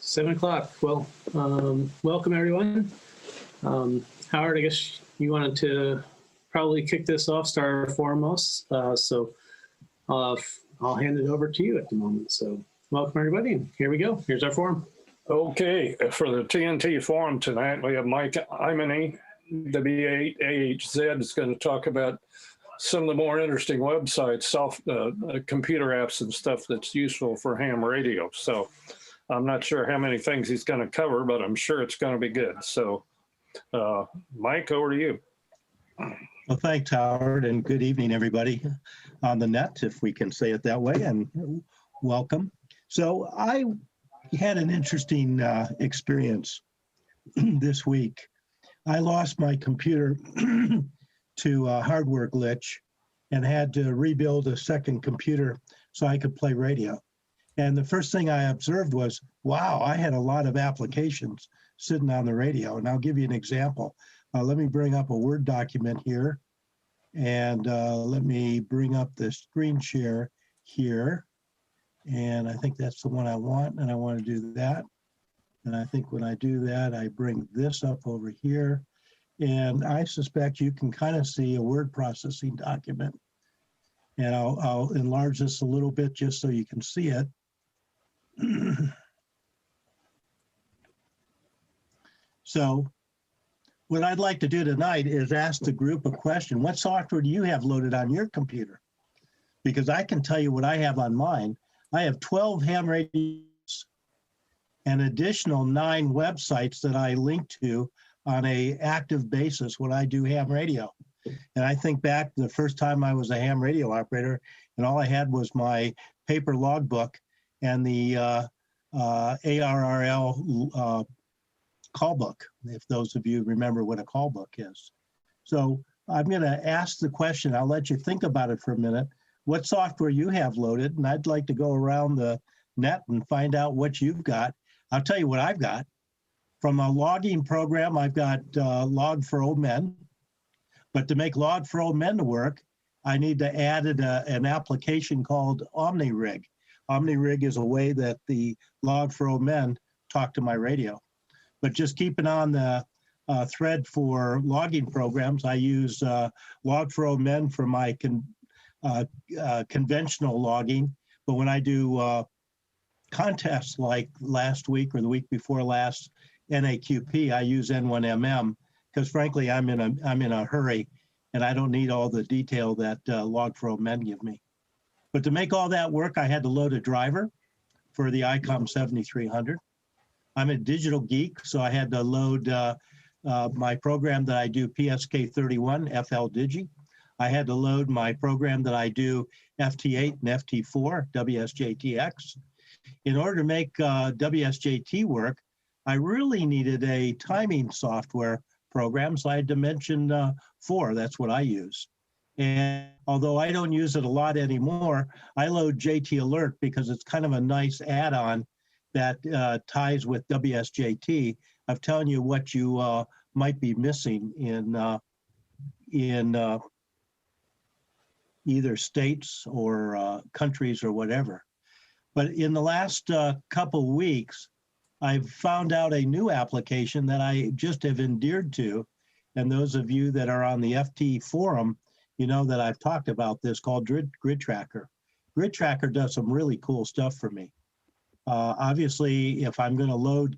7 o'clock. Well, welcome everyone. Howard, I guess you wanted to probably kick this off, start foremost. So I'll hand it over to you at the moment. So welcome everybody, and here we go. Here's our forum. Okay, for the TNT forum tonight, we have Mike Imany, W8AHZ, is going to talk about some of the more interesting websites, computer apps and stuff that's useful for ham radio. So I'm not sure how many things he's going to cover, but I'm sure it's going to be good. So Mike, over to you. Well, thanks, Howard, and good evening, everybody on the net, if we can say it that way, and welcome. So I had an interesting experience this week. I lost my computer to a hardware glitch and had to rebuild a second computer so I could play radio. And the first thing I observed was, wow, I had a lot of applications sitting on the radio. And I'll give you an example. Let me bring up a Word document here. And let me bring up the screen share here. And I think that's the one I want. And I want to do that. And I think when I do that, I bring this up over here. And I suspect you can kind of see a word processing document. And I'll enlarge this a little bit just so you can see it. So what I'd like to do tonight is ask the group a question. What software do you have loaded on your computer? Because I can tell you what I have on mine. I have 12 ham radios, an additional 9 websites that I link to on an active basis when I do ham radio. And I think back the first time I was a ham radio operator, and all I had was my paper logbook and the ARRL call book, if those of you remember what a call book is. So I'm going to ask the question. I'll let you think about it for a minute. What software you have loaded, and I'd like to go around the net and find out what you've got. I'll tell you what I've got. From a logging program, I've got Log for Old Men. But to make Log for Old Men to work, I need to add an application called OmniRig. OmniRig is a way that the Log for Old Men talk to my radio. But just keeping on the thread for logging programs, I use Log for Old Men for my conventional logging. But when I do contests like last week or the week before last, NAQP, I use N1MM because frankly, I'm in a hurry and I don't need all the detail that Log for Old Men give me. But to make all that work, I had to load a driver for the ICOM 7300. I'm a digital geek, so I had to load my program that I do PSK31, FL Digi. I had to load my program that I do FT8 and FT4, WSJTX. In order to make WSJT work, I really needed a timing software program, so I had to mention 4, that's what I use. And although I don't use it a lot anymore, I load JT Alert because it's kind of a nice add-on that ties with WSJT of telling you what you might be missing in either states or countries or whatever. But in the last couple weeks, I've found out a new application that I just have endeared to. And those of you that are on the FT forum, you know that I've talked about this called Grid Tracker. Grid Tracker does some really cool stuff for me. Obviously, if I'm going to load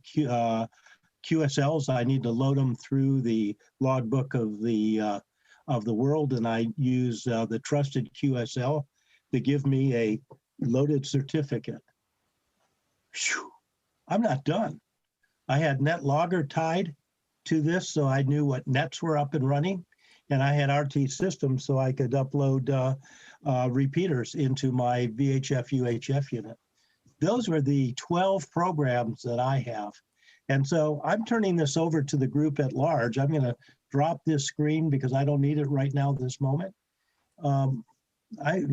QSLs, I need to load them through the logbook of the world, and I use the trusted QSL to give me a loaded certificate. Whew, I'm not done. I had Netlogger tied to this, so I knew what nets were up and running, and I had RT systems so I could upload repeaters into my VHF UHF unit. Those were the 12 programs that I have. And so I'm turning this over to the group at large. I'm going to drop this screen because I don't need it right now at this moment.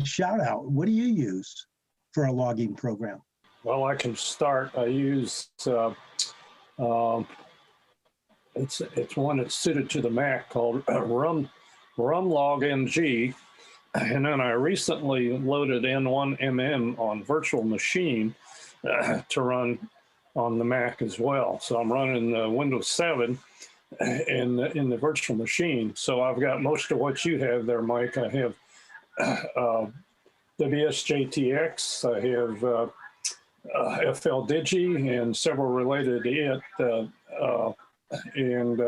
Shout out, what do you use for a logging program? Well, I can start. I use, it's one that's suited to the Mac called RumLogNG. And then I recently loaded N1MM on virtual machine to run on the Mac as well. So I'm running Windows 7 in the virtual machine. So I've got most of what you have there, Mike. I have WSJTX, I have FLDigi and several related to it. And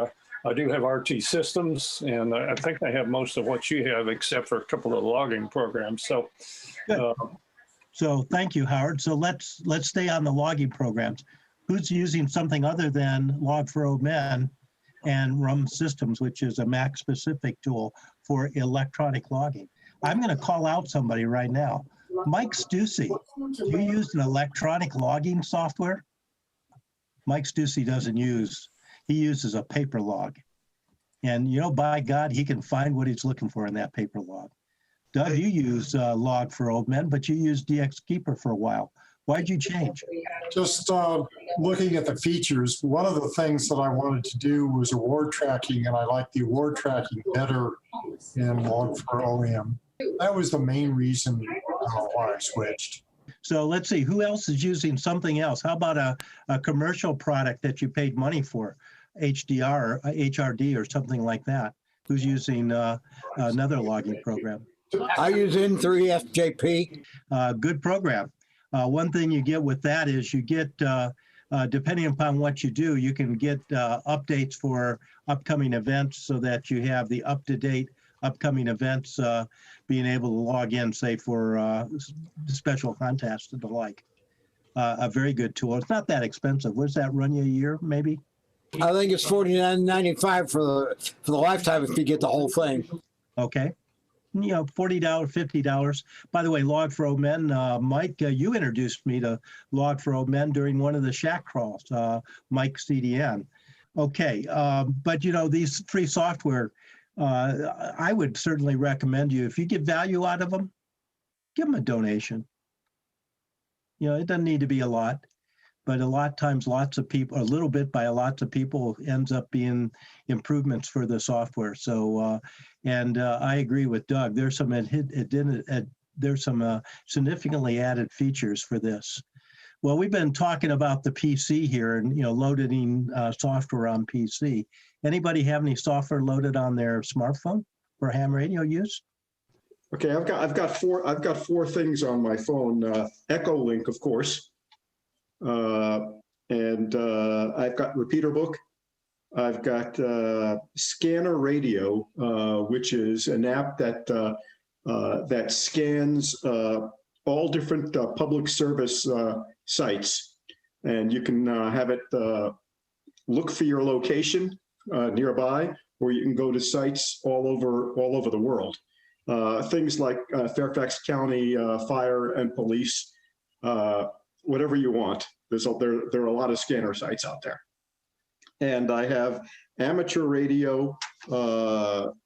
I do have RT Systems, and I think I have most of what you have except for a couple of logging programs. So, So thank you, Howard. So let's stay on the logging programs. Who's using something other than Log4OMen and RUM Systems, which is a Mac-specific tool for electronic logging? I'm going to call out somebody right now. Mike Stussy, do you use an electronic logging software? Mike Stussy doesn't use, he uses a paper log. And you know, by God, he can find what he's looking for in that paper log. Doug, you use Log4OMen, but you used DXKeeper for a while. Why'd you change? Just looking at the features, one of the things that I wanted to do was award tracking, and I like the award tracking better in Log4OM. That was the main reason why I switched. So let's see, who else is using something else? How about a commercial product that you paid money for, HDR, HRD, or something like that? Who's using another logging program? I use N3FJP. Good program. One thing you get with that is you get, depending upon what you do, you can get updates for upcoming events so that you have the up-to-date upcoming events being able to log in, say, for special contests and the like. A very good tool. It's not that expensive. What does that run you a year, maybe? I think it's $49.95 for the lifetime if you get the whole thing. Okay. You know, $40, $50. By the way, Log4OMen, Mike, you introduced me to Log4OMen during one of the shack crawls, Mike CDN. Okay, but you know, these free software, I would certainly recommend you, if you get value out of them, give them a donation. You know, it doesn't need to be a lot, but a lot of times lots of people, a little bit by lots of people ends up being improvements for the software. So, and I agree with Doug, there's some, there's some significantly added features for this. Well, we've been talking about the PC here and, you know, loading software on PC. Anybody have any software loaded on their smartphone for ham radio use? Okay, I've got four things on my phone. Echolink, of course, and I've got Repeater Book. I've got Scanner Radio, which is an app that that scans all different public service sites, and you can have it look for your location nearby, or you can go to sites all over the world. Things like Fairfax County Fire and Police, whatever you want. There are a lot of scanner sites out there. And I have Amateur Radio,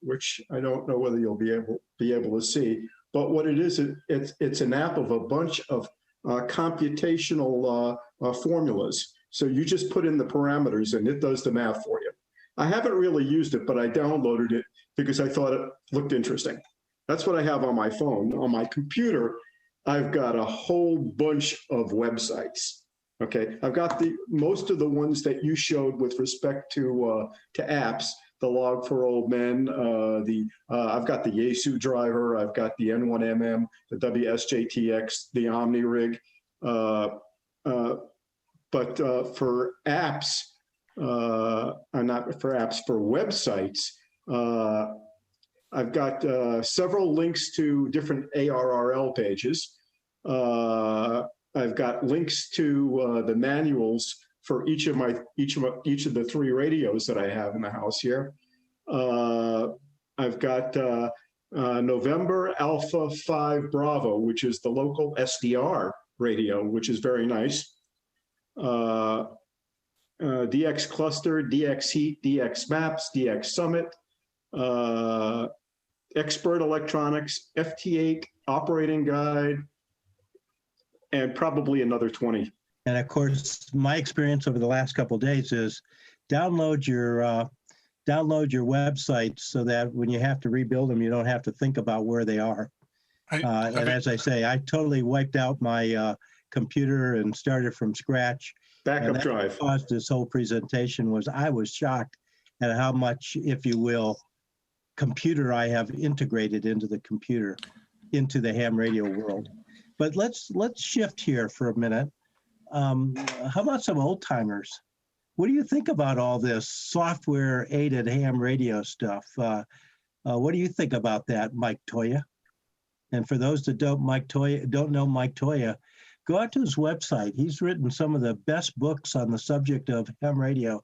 which I don't know whether you'll be able to see. But what it is, it's an app of a bunch of computational formulas. So you just put in the parameters and it does the math for you. I haven't really used it, but I downloaded it because I thought it looked interesting. That's what I have on my phone. On my computer, I've got a whole bunch of websites. Okay, I've got most of the ones that you showed with respect to apps. The Log4OMen, I've got the Yaesu driver, I've got the N1MM, the WSJTX, the OmniRig. But for apps, not for apps, for websites, I've got several links to different ARRL pages. I've got links to the manuals for each of the three radios that I have in the house here. I've got November Alpha 5 Bravo, which is the local SDR radio, which is very nice. DX Cluster, DX Heat, DX Maps, DX Summit, Expert Electronics, FT8 Operating Guide, and probably another 20. And of course, my experience over the last couple of days is download your websites so that when you have to rebuild them, you don't have to think about where they are. And as I say, I totally wiped out my computer and started from scratch. Backup And that drive. caused this whole presentation was I was shocked at how much, if you will, computer I have integrated into the computer, into the ham radio world. But let's shift here for a minute. How about some old timers? What do you think about all this software aided ham radio stuff? What do you think about that, Mike Toya? And for those that don't know Mike Toya, go out to his website. He's written some of the best books on the subject of ham radio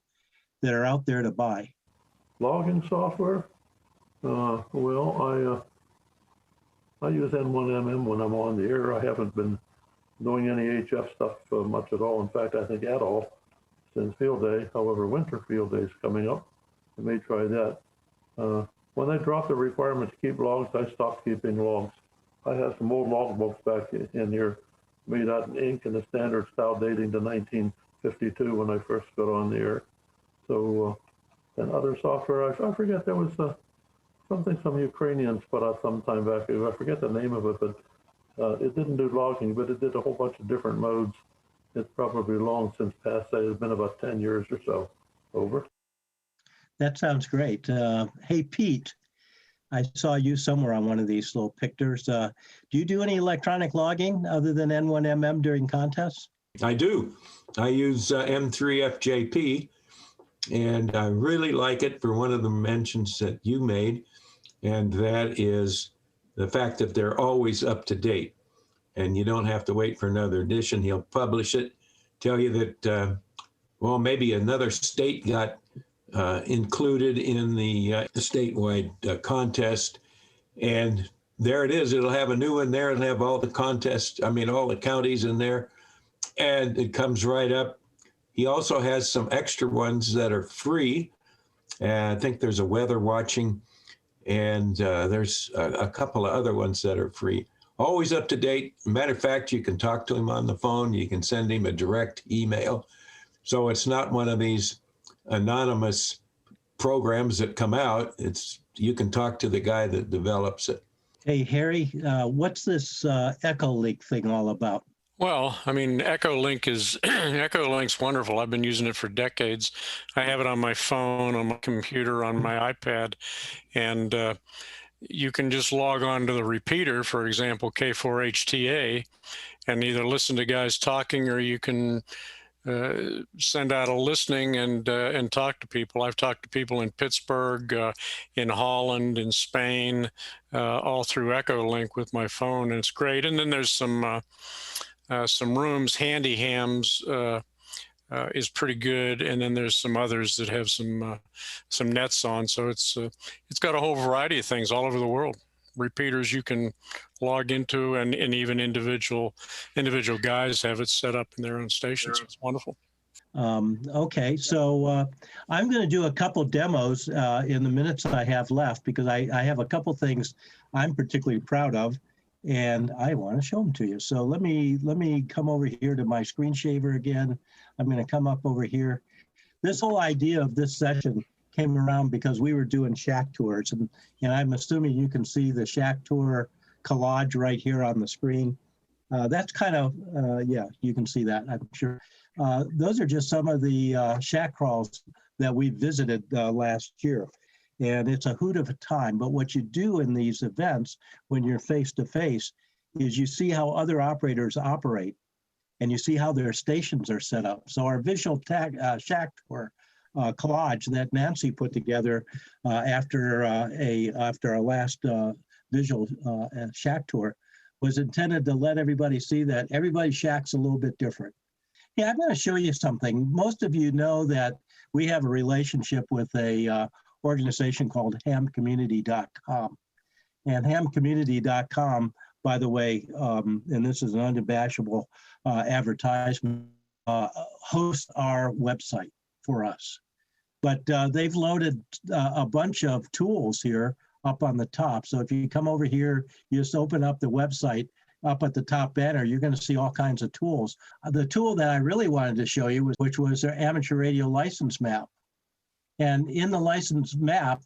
that are out there to buy. Logging software? Well, I use N1MM when I'm on the air. I haven't been doing any HF stuff much at all. In fact, I think at all since field day. However, winter field day is coming up. I may try that. When they dropped the requirement to keep logs, I stopped keeping logs. I have some old log books back in here made out in ink in the standard style dating to 1952 when I first got on the air. So, and other software, I forget, there was something some Ukrainians put out some time back. I forget the name of it, but it didn't do logging, but it did a whole bunch of different modes. It's probably long since passé. It's been about 10 years or so. Over. That sounds great. Hey, Pete, I saw you somewhere on one of these little pictures. Do you do any electronic logging other than N1MM during contests? I do. I use M3FJP, and I really like it for one of the mentions that you made, and that is the fact that they're always up to date, and you don't have to wait for another edition. He'll publish it, tell you that, well, maybe another state got included in the statewide contest, and there it is. It'll have a new one there. It'll have all the contests, all the counties in there, and it comes right up. He also has some extra ones that are free. I think there's a weather watching, and there's a couple of other ones that are free. Always up to date. Matter of fact, you can talk to him on the phone. You can send him a direct email. So it's not one of these anonymous programs that come out. You can talk to the guy that develops it. Hey, Harry, what's this Echolink thing all about? Well, Echolink's wonderful. I've been using it for decades. I have it on my phone, on my computer, on my iPad, and you can just log on to the repeater, for example, K4HTA, and either listen to guys talking, or you can send out a listening and talk to people. I've talked to people in Pittsburgh, in Holland, in Spain, all through Echolink with my phone, and it's great. And then there's some rooms. Handy Hams is pretty good, and then there's some others that have some nets on. So it's got a whole variety of things all over the world. Repeaters you can log into, and even individual guys have it set up in their own stations. It's wonderful. Okay, so I'm going to do a couple demos in the minutes I have left, because I have a couple things I'm particularly proud of, and I want to show them to you. So let me come over here to my screen shaver again. I'm going to come up over here. This whole idea of this session came around because we were doing shack tours, and I'm assuming you can see the shack tour collage right here on the screen. That's kind of, yeah, you can see that, I'm sure. Those are just some of the shack crawls that we visited last year. And it's a hoot of a time. But what you do in these events when you're face to face is you see how other operators operate, and you see how their stations are set up. So our visual shack tour collage that Nancy put together after our last visual shack tour was intended to let everybody see that everybody's shack's a little bit different. Yeah, I'm going to show you something. Most of you know that we have a relationship with a organization called hamcommunity.com. And hamcommunity.com, by the way, and this is an unabashable advertisement, hosts our website for us. But they've loaded a bunch of tools here up on the top. So if you come over here, you just open up the website. Up at the top banner, you're going to see all kinds of tools. The tool that I really wanted to show you which was their amateur radio license map. And in the license map,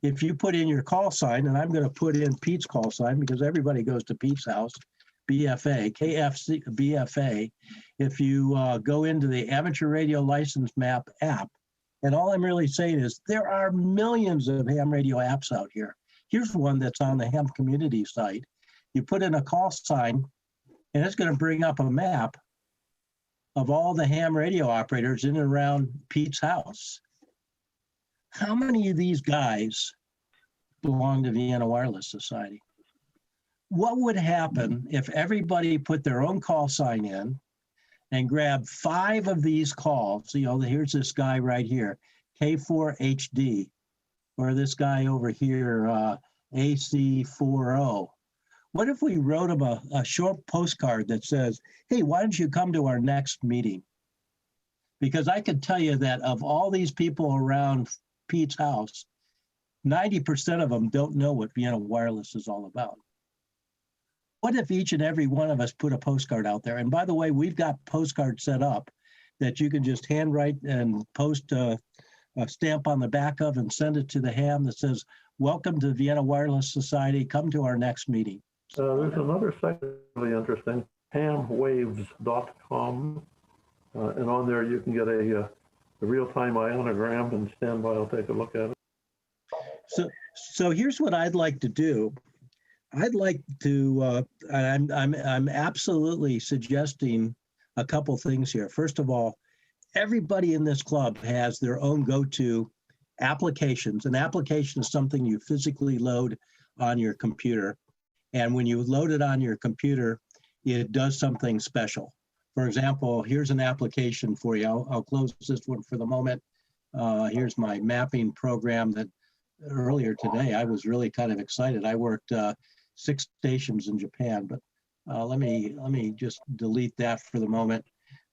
if you put in your call sign, and I'm going to put in Pete's call sign because everybody goes to Pete's house, BFA, KFC BFA, if you go into the Amateur Radio License Map app, and all I'm really saying is there are millions of ham radio apps out here. Here's one that's on the ham community site. You put in a call sign, and it's going to bring up a map of all the ham radio operators in and around Pete's house. How many of these guys belong to Vienna Wireless Society? What would happen if everybody put their own call sign in and grabbed 5 of these calls? You know, here's this guy right here, K4HD, or this guy over here, AC40. What if we wrote him a short postcard that says, hey, why don't you come to our next meeting? Because I could tell you that of all these people around Pete's house, 90% of them don't know what Vienna Wireless is all about. What if each and every one of us put a postcard out there? And by the way, we've got postcards set up that you can just handwrite and post a stamp on the back of and send it to the ham that says, welcome to Vienna Wireless Society, come to our next meeting. There's another site really interesting, hamwaves.com. And on there you can get a real-time ionogram, and stand by, I'll take a look at it. So here's what I'd like to do. I'd like to, I'm absolutely suggesting a couple things here. First of all, everybody in this club has their own go-to applications. An application is something you physically load on your computer. And when you load it on your computer, it does something special. For example, here's an application for you. I'll close this one for the moment. Here's my mapping program that earlier today, I was really kind of excited. I worked 6 stations in Japan, but let me just delete that for the moment.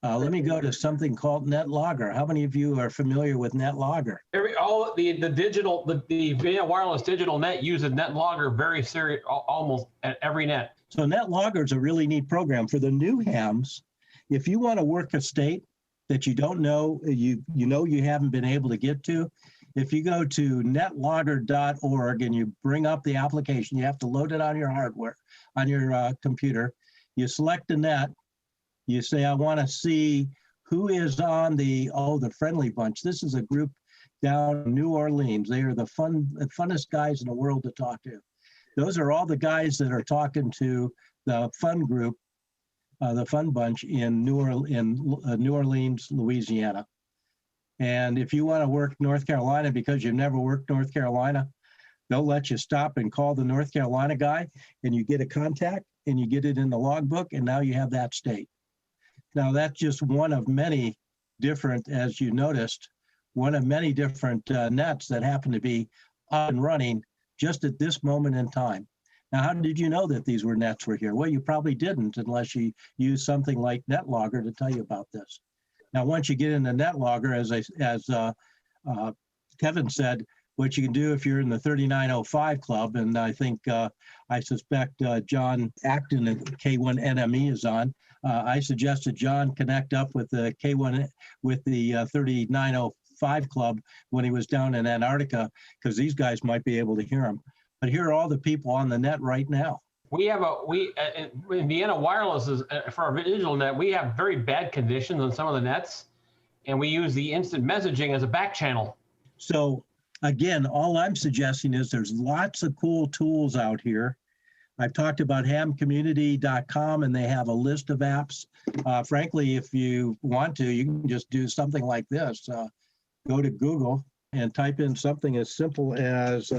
Let me go to something called Netlogger. How many of you are familiar with Netlogger? The Vienna Wireless digital net uses Netlogger very serious, almost at every net. So Netlogger is a really neat program for the new hams. If you want to work a state that you don't know, you haven't been able to get to, if you go to netlogger.org and you bring up the application, you have to load it on your hardware, on your computer. You select the net. You say, I want to see who is on the Friendly Bunch. This is a group down in New Orleans. They are the funnest guys in the world to talk to. Those are all the guys that are talking to the fun group, the Fun Bunch in New Orleans, Louisiana. And if you want to work North Carolina because you've never worked North Carolina, they'll let you stop and call the North Carolina guy, and you get a contact and you get it in the logbook, and now you have that state. Now that's just one of many different, as you noticed, one of many different nets that happen to be up and running just at this moment in time. Now, how did you know that these nets were here? Well, you probably didn't unless you used something like Netlogger to tell you about this. Now, once you get into Netlogger, as Kevin said, what you can do if you're in the 3905 club, and I think I suspect John Acton at K1NME is on. I suggested John connect up with the K1 with the 3905 club when he was down in Antarctica, because these guys might be able to hear him. But here are all the people on the net right now. In Vienna Wireless is for our digital net, we have very bad conditions on some of the nets, and we use the instant messaging as a back channel. So again, all I'm suggesting is there's lots of cool tools out here. I've talked about hamcommunity.com, and they have a list of apps. Frankly, if you want to, you can just do something like this. Go to Google and type in something as simple as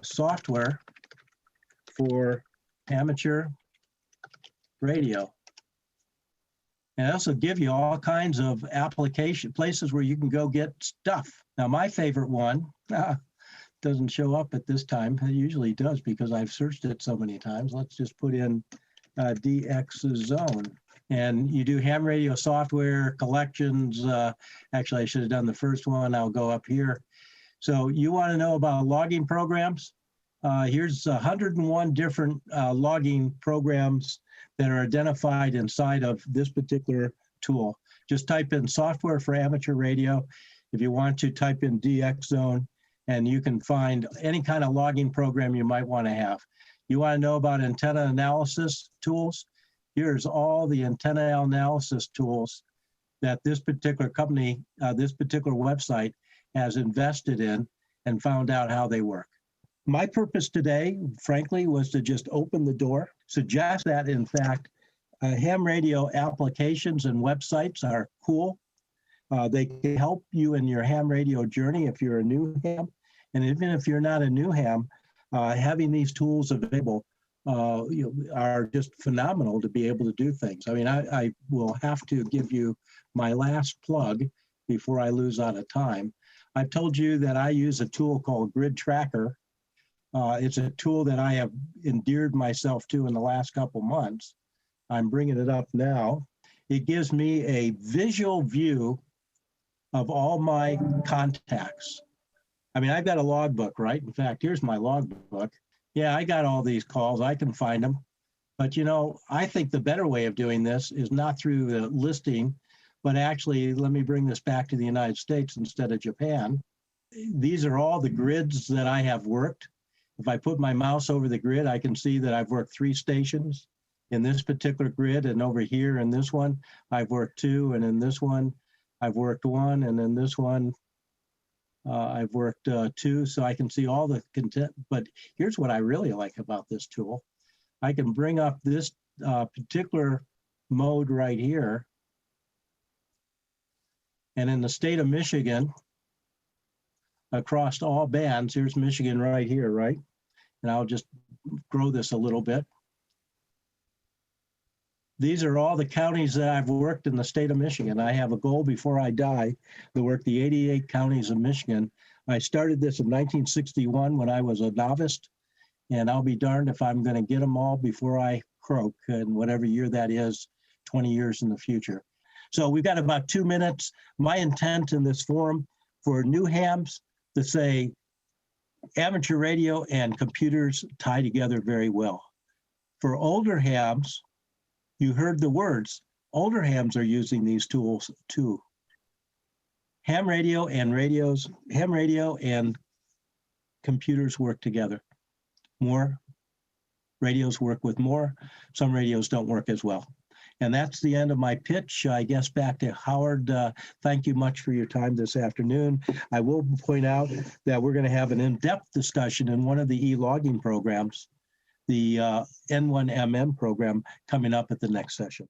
software for amateur radio. And also give you all kinds of application places where you can go get stuff. Now, my favorite one doesn't show up at this time. It usually does because I've searched it so many times. Let's just put in DX Zone. And you do ham radio software collections. Actually, I should have done the first one. I'll go up here. So you want to know about logging programs? Here's 101 different logging programs that are identified inside of this particular tool. Just type in software for amateur radio. If you want to, type in DX Zone, and you can find any kind of logging program you might want to have. You want to know about antenna analysis tools? Here's all the antenna analysis tools that this particular company, this particular website has invested in and found out how they work. My purpose today, frankly, was to just open the door, suggest that, in fact, ham radio applications and websites are cool. They can help you in your ham radio journey if you're a new ham. And even if you're not a new ham, having these tools available are just phenomenal to be able to do things. I mean, I will have to give you my last plug before I lose out of time. I've told you that I use a tool called Grid Tracker. It's a tool that I have endeared myself to in the last couple months. I'm bringing it up now. It gives me a visual view of all my contacts. I mean, I've got a logbook, right? In fact, here's my logbook. Yeah, I got all these calls. I can find them. But, you know, I think the better way of doing this is not through the listing, but actually, let me bring this back to the United States instead of Japan. These are all the grids that I have worked. If I put my mouse over the grid, I can see that I've worked 3 stations in this particular grid, and over here in this one, I've worked 2, and in this one, I've worked 1, and in this one, I've worked 2, so I can see all the content. But here's what I really like about this tool. I can bring up this particular mode right here. And in the state of Michigan, across all bands, here's Michigan right here, right? And I'll just grow this a little bit. These are all the counties that I've worked in the state of Michigan. I have a goal before I die to work the 88 counties of Michigan. I started this in 1961 when I was a novice, and I'll be darned if I'm going to get them all before I croak, in whatever year that is, 20 years in the future. So we've got about 2 minutes. My intent in this forum for new hams to say amateur radio and computers tie together very well. For older hams, you heard the words. Older hams are using these tools too. Ham radio and computers work together. More radios work with more. Some radios don't work as well. And that's the end of my pitch. I guess back to Howard. Thank you much for your time this afternoon. I will point out that we're going to have an in-depth discussion in one of the e-logging programs, the N1MM program, coming up at the next session.